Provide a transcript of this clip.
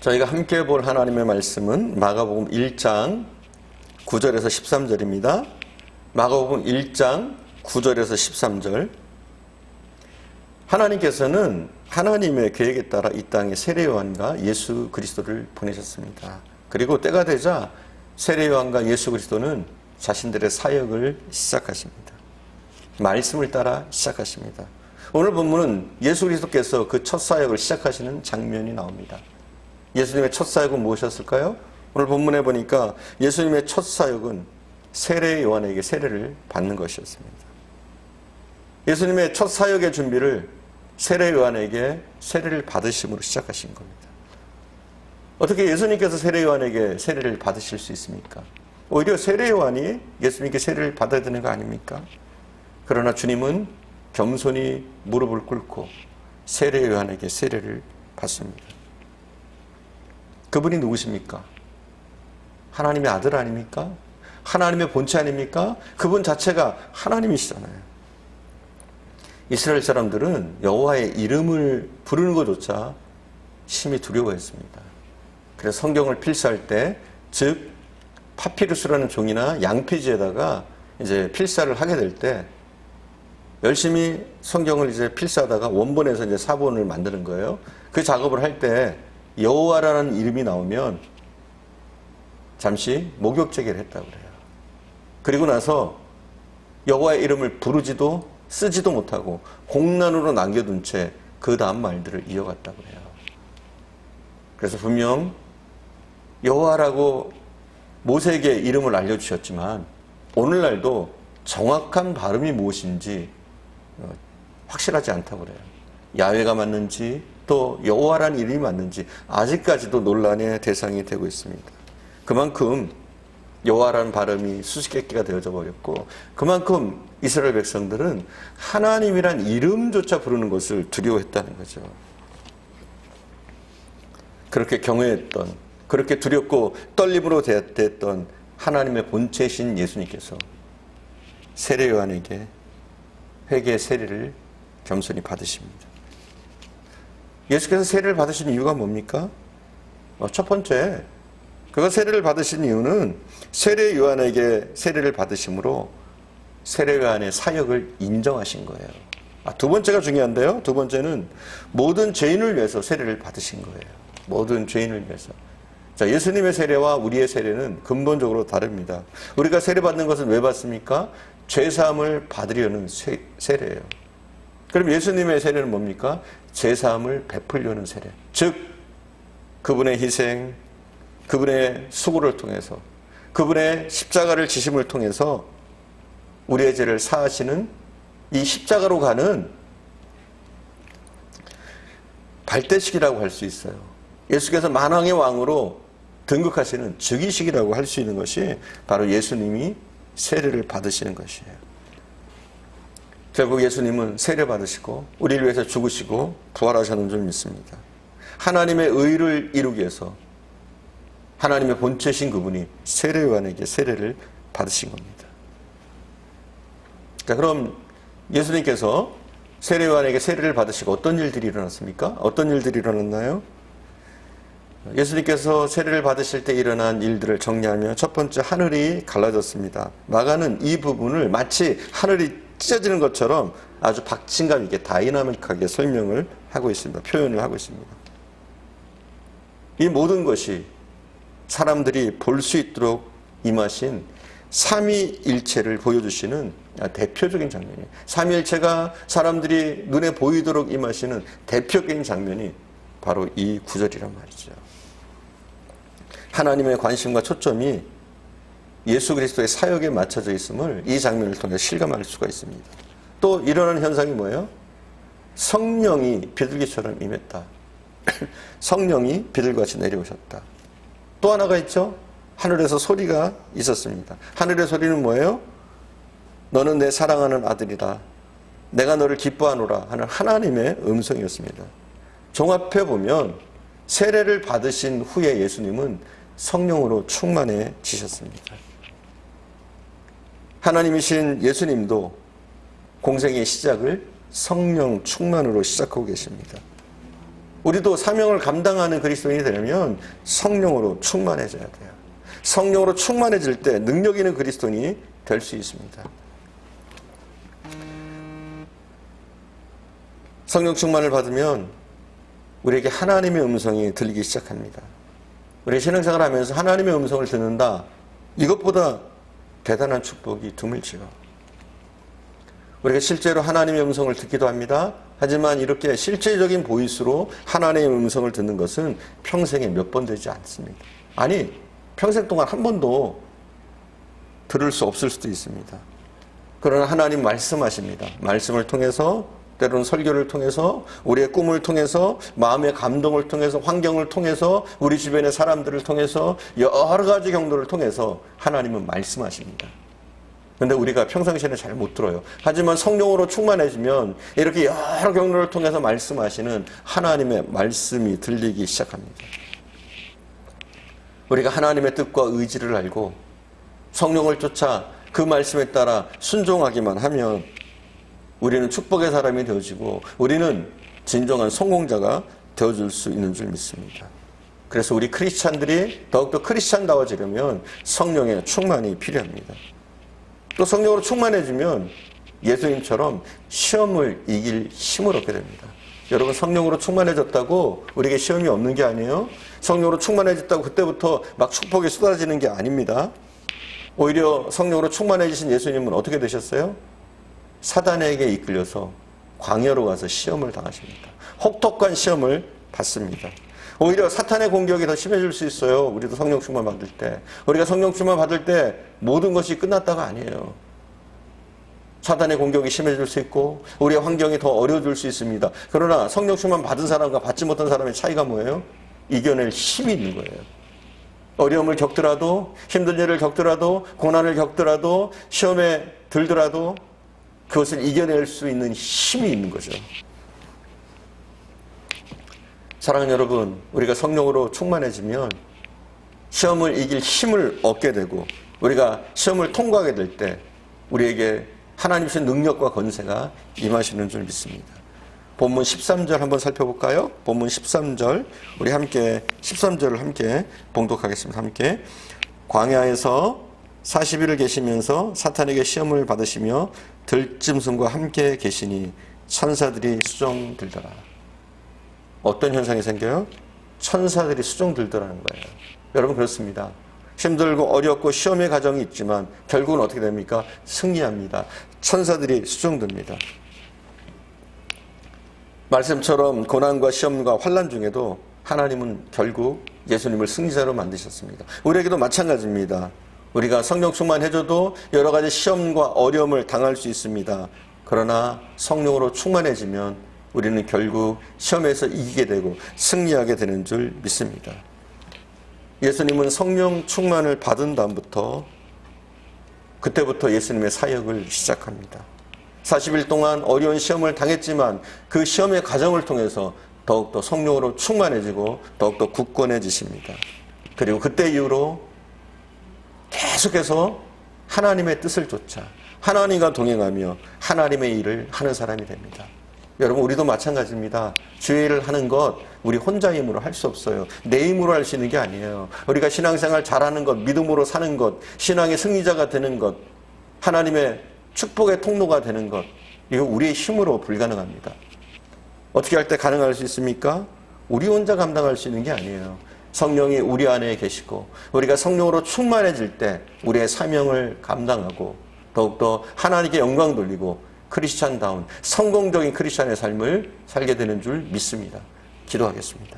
저희가 함께 볼 하나님의 말씀은 마가복음 1장 9절에서 13절입니다. 마가복음 1장 9절에서 13절. 하나님께서는 하나님의 계획에 따라 이 땅에 세례 요한과 예수 그리스도를 보내셨습니다. 그리고 때가 되자 세례 요한과 예수 그리스도는 자신들의 사역을 시작하십니다. 말씀을 따라 시작하십니다. 오늘 본문은 예수 그리스도께서 그 첫 사역을 시작하시는 장면이 나옵니다. 예수님의 첫 사역은 무엇이었을까요? 오늘 본문에 보니까 예수님의 첫 사역은 세례 요한에게 세례를 받는 것이었습니다. 예수님의 첫 사역의 준비를 세례 요한에게 세례를 받으심으로 시작하신 겁니다. 어떻게 예수님께서 세례 요한에게 세례를 받으실 수 있습니까? 오히려 세례 요한이 예수님께 세례를 받아야 되는 거 아닙니까? 그러나 주님은 겸손히 무릎을 꿇고 세례 요한에게 세례를 받습니다. 그분이 누구십니까? 하나님의 아들 아닙니까? 하나님의 본체 아닙니까? 그분 자체가 하나님이시잖아요. 이스라엘 사람들은 여호와의 이름을 부르는 것조차 심히 두려워했습니다. 그래서 성경을 필사할 때, 즉 파피루스라는 종이나 양피지에다가 이제 필사를 하게 될 때 열심히 성경을 이제 필사하다가 원본에서 이제 사본을 만드는 거예요. 그 작업을 할 때 여호와라는 이름이 나오면 잠시 목욕 제기를 했다고 그래요. 그리고 나서 여호와의 이름을 부르지도 쓰지도 못하고 공란으로 남겨둔 채 그 다음 말들을 이어갔다고 그래요. 그래서 분명 여호와라고 모세에게 이름을 알려주셨지만 오늘날도 정확한 발음이 무엇인지 확실하지 않다고 그래요. 야훼가 맞는지 또 여호와라는 이름이 맞는지 아직까지도 논란의 대상이 되고 있습니다. 그만큼 여호와라는 발음이 수수께끼가 되어져 버렸고 그만큼 이스라엘 백성들은 하나님이란 이름조차 부르는 것을 두려워했다는 거죠. 그렇게 경외했던, 그렇게 두렵고 떨림으로 대했던 하나님의 본체이신 예수님께서 세례 요한에게 회개의 세례를 겸손히 받으십니다. 예수께서 세례를 받으신 이유가 뭡니까? 첫 번째, 그가 세례를 받으신 이유는 세례 요한에게 세례를 받으심으로 세례 요한의 사역을 인정하신 거예요. 두 번째가 중요한데요. 두 번째는 모든 죄인을 위해서 세례를 받으신 거예요. 모든 죄인을 위해서. 자, 예수님의 세례와 우리의 세례는 근본적으로 다릅니다. 우리가 세례 받는 것은 왜 받습니까? 죄사함을 받으려는 세례예요. 그럼 예수님의 세례는 뭡니까? 죄사함을 베풀려는 세례. 즉 그분의 희생, 그분의 수고를 통해서, 그분의 십자가를 지심을 통해서 우리의 죄를 사하시는 이 십자가로 가는 발대식이라고 할 수 있어요. 예수께서 만왕의 왕으로 등극하시는 즉위식이라고 할 수 있는 것이 바로 예수님이 세례를 받으시는 것이에요. 결국 예수님은 세례 받으시고 우리를 위해서 죽으시고 부활하셨는 줄 믿습니다. 하나님의 의를 이루기 위해서 하나님의 본체신 그분이 세례 요한에게 세례를 받으신 겁니다. 자, 그럼 예수님께서 세례 요한에게 세례를 받으시고 어떤 일들이 일어났습니까? 어떤 일들이 일어났나요? 예수님께서 세례를 받으실 때 일어난 일들을 정리하면 첫 번째, 하늘이 갈라졌습니다. 마가는 이 부분을 마치 하늘이 찢어지는 것처럼 아주 박진감 있게 다이나믹하게 설명을 하고 있습니다. 표현을 하고 있습니다. 이 모든 것이 사람들이 볼 수 있도록 임하신 삼위일체를 보여주시는 대표적인 장면이에요. 삼위일체가 사람들이 눈에 보이도록 임하시는 대표적인 장면이 바로 이 구절이란 말이죠. 하나님의 관심과 초점이 예수 그리스도의 사역에 맞춰져 있음을 이 장면을 통해 실감할 수가 있습니다. 또 일어나는 현상이 뭐예요? 성령이 비둘기처럼 임했다. 성령이 비둘기같이 내려오셨다. 또 하나가 있죠? 하늘에서 소리가 있었습니다. 하늘의 소리는 뭐예요? 너는 내 사랑하는 아들이다. 내가 너를 기뻐하노라 하는 하나님의 음성이었습니다. 종합해 보면 세례를 받으신 후에 예수님은 성령으로 충만해지셨습니다. 하나님이신 예수님도 공생의 시작을 성령 충만으로 시작하고 계십니다. 우리도 사명을 감당하는 그리스도인이 되려면 성령으로 충만해져야 돼요. 성령으로 충만해질 때 능력 있는 그리스도인이 될 수 있습니다. 성령 충만을 받으면 우리에게 하나님의 음성이 들리기 시작합니다. 우리 신앙생활을 하면서 하나님의 음성을 듣는다. 이것보다 대단한 축복이 드물지요. 우리가 실제로 하나님의 음성을 듣기도 합니다. 하지만 이렇게 실제적인 보이스로 하나님의 음성을 듣는 것은 평생에 몇 번 되지 않습니다. 아니, 평생 동안 한 번도 들을 수 없을 수도 있습니다. 그러나 하나님 말씀하십니다. 말씀을 통해서, 때로는 설교를 통해서, 우리의 꿈을 통해서, 마음의 감동을 통해서, 환경을 통해서, 우리 주변의 사람들을 통해서, 여러 가지 경로를 통해서 하나님은 말씀하십니다. 그런데 우리가 평상시에는 잘 못 들어요. 하지만 성령으로 충만해지면 이렇게 여러 경로를 통해서 말씀하시는 하나님의 말씀이 들리기 시작합니다. 우리가 하나님의 뜻과 의지를 알고 성령을 쫓아 그 말씀에 따라 순종하기만 하면 우리는 축복의 사람이 되어지고 우리는 진정한 성공자가 되어줄 수 있는 줄 믿습니다. 그래서 우리 크리스찬들이 더욱더 크리스찬다워지려면 성령의 충만이 필요합니다. 또 성령으로 충만해지면 예수님처럼 시험을 이길 힘을 얻게 됩니다. 여러분, 성령으로 충만해졌다고 우리에게 시험이 없는 게 아니에요. 성령으로 충만해졌다고 그때부터 막 축복이 쏟아지는 게 아닙니다. 오히려 성령으로 충만해지신 예수님은 어떻게 되셨어요? 사단에게 이끌려서 광야로 가서 시험을 당하십니다. 혹독한 시험을 받습니다. 오히려 사탄의 공격이 더 심해질 수 있어요. 우리도 성령 충만 받을 때. 우리가 성령 충만 받을 때 모든 것이 끝났다가 아니에요. 사탄의 공격이 심해질 수 있고 우리의 환경이 더 어려워질 수 있습니다. 그러나 성령 충만 받은 사람과 받지 못한 사람의 차이가 뭐예요? 이겨낼 힘이 있는 거예요. 어려움을 겪더라도, 힘든 일을 겪더라도, 고난을 겪더라도, 시험에 들더라도 그것을 이겨낼 수 있는 힘이 있는 거죠. 사랑하는 여러분, 우리가 성령으로 충만해지면 시험을 이길 힘을 얻게 되고 우리가 시험을 통과하게 될 때 우리에게 하나님 주신 능력과 권세가 임하시는 줄 믿습니다. 본문 13절 한번 살펴볼까요? 본문 13절, 우리 함께 13절을 함께 봉독하겠습니다. 함께. 광야에서 40일을 계시면서 사탄에게 시험을 받으시며 들짐승과 함께 계시니 천사들이 수종 들더라. 어떤 현상이 생겨요? 천사들이 수종 들더라는 거예요. 여러분, 그렇습니다. 힘들고 어렵고 시험의 과정이 있지만 결국은 어떻게 됩니까? 승리합니다. 천사들이 수종듭니다. 말씀처럼 고난과 시험과 환난 중에도 하나님은 결국 예수님을 승리자로 만드셨습니다. 우리에게도 마찬가지입니다. 우리가 성령 충만해져도 여러 가지 시험과 어려움을 당할 수 있습니다. 그러나 성령으로 충만해지면 우리는 결국 시험에서 이기게 되고 승리하게 되는 줄 믿습니다. 예수님은 성령 충만을 받은 다음부터 그때부터 예수님의 사역을 시작합니다. 40일 동안 어려운 시험을 당했지만 그 시험의 과정을 통해서 더욱더 성령으로 충만해지고 더욱더 굳건해지십니다. 그리고 그때 이후로 계속해서 하나님의 뜻을 쫓아 하나님과 동행하며 하나님의 일을 하는 사람이 됩니다. 여러분, 우리도 마찬가지입니다. 주의 일을 하는 것 우리 혼자 힘으로 할 수 없어요. 내 힘으로 할 수 있는 게 아니에요. 우리가 신앙생활 잘하는 것, 믿음으로 사는 것, 신앙의 승리자가 되는 것, 하나님의 축복의 통로가 되는 것, 이거 우리의 힘으로 불가능합니다. 어떻게 할 때 가능할 수 있습니까? 우리 혼자 감당할 수 있는 게 아니에요. 성령이 우리 안에 계시고 우리가 성령으로 충만해질 때 우리의 사명을 감당하고 더욱더 하나님께 영광 돌리고 크리스찬다운 성공적인 크리스찬의 삶을 살게 되는 줄 믿습니다. 기도하겠습니다.